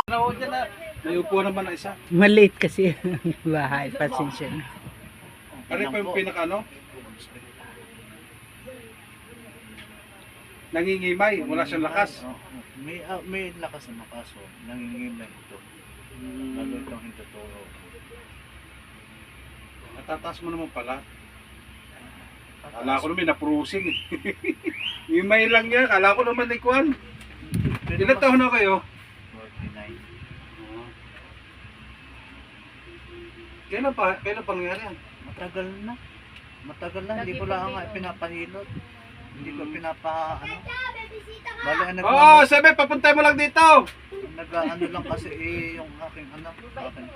Ano dyan na? May upo naman na isa. Maliit kasi ang bahay. Pasensya na. Ano pa yung pinaka ano? Nangingimay, wala siyang lakas. May lakas na kaso, nangingimay ito. Lalo itong hintuturo. Natataas mo naman pala. Kala ko naman na-prosing. Himay lang yan. Kala ko naman ikuan. Ilan taon na kayo? 49. Kailan pa nangyari yan? Matagal na. Matagal na, hindi ko lang nga pinapahilot. Hindi ko pinapa, bali ang Oo, sabi, papuntay mo lang dito. nag-ano lang kasi yung aking anak, aking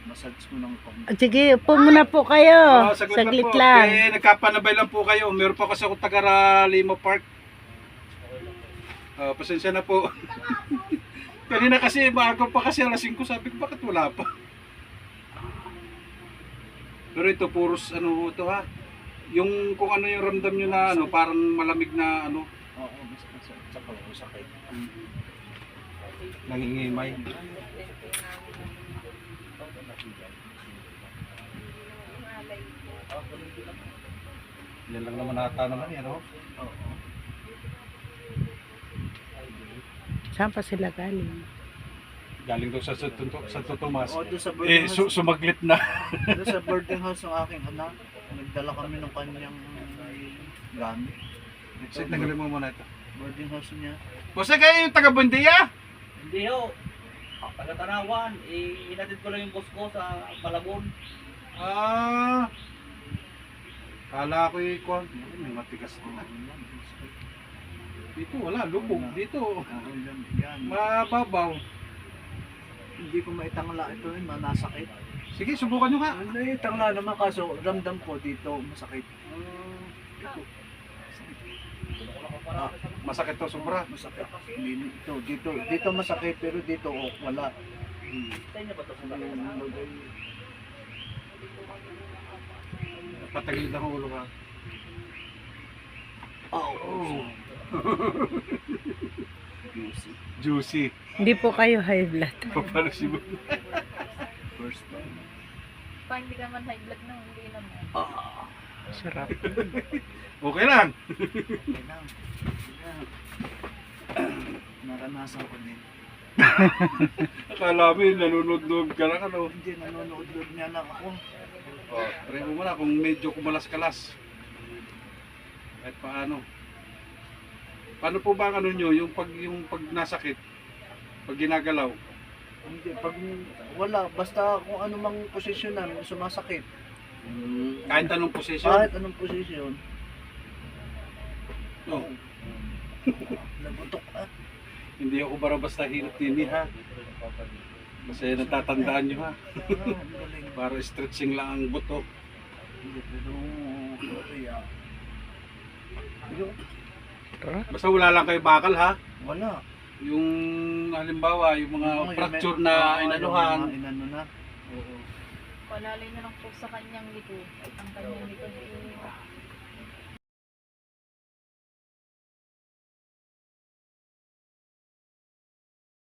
massage ko ng pang. Sige, upo muna po kayo. Saglit po. lang. Eh, nagkapanabay lang po kayo. Meron pa kasi ako taga Lima Park. Pasensya na po. Kanina kasi, maaga pa kasi alas 5. Sabi ko, bakit wala pa? Pero ito, puros ano ito ha. Yung kung ano yung ramdam nyo na ano, parang malamig na ano. Oo, sa sakit. Nangingimay. Yan lang naman ata naman yan, no? Oo. Saan pa sila galing? Galing daw sa Santo Tomas. Oo, doon sa boarding house. Sumaglit na. Doon sa boarding house ng aking anak, nagdala kami ng kanyang gamit. Sige, tagalin mo muna ito. Boarding house niya. Basta kayo yung taga Bundia? Hindi ho. Taga-Tanawan. Inatid ko lang yung boss ko sa Malabon. Ah. Kala ko yung kwan. May matigas na. Dito wala, lubog. Dito Yan. mababaw. Hindi ko maitangla ito, manasakit. Sige, subukan nyo nga. Hindi, tangla naman kaso ramdam ko dito masakit. Masakit to sobra. Masakit. Dito masakit pero dito wala. Sa inyo ba ito? Patagilid ang ulo ka. Oh. Juicy. Hindi po kayo high blood. Paano si mo? First time. Pa hindi ka man high blood na, hindi naman. Sarap. Okay lang. Okay lang. Naranasan ko din. Akala mo yun, nanonood ka lang ano. Hindi, nanonood niya lang ako. Try mo muna kung medyo kumalas-kalas. Kahit paano. Paano po ba ang ano nyo, yung pag nasakit, pag ginagalaw? Hindi, pag wala, basta kung ano mang posisyonan, sumasakit. Kahit anong posisyon? Kahit anong posisyon, No. nagutok at Hindi ako basta hilot nini ha. Kasi natatandaan nyo ha. galing. Para stretching lang ang buto. Hindi, pero yung Basta wala lang kayo bakal ha. wala. Yung halimbawa, yung mga fracture na inanuhan. Inano na. Oo. Palalay na lang po sa kanyang likod. At ang kanyang likod ay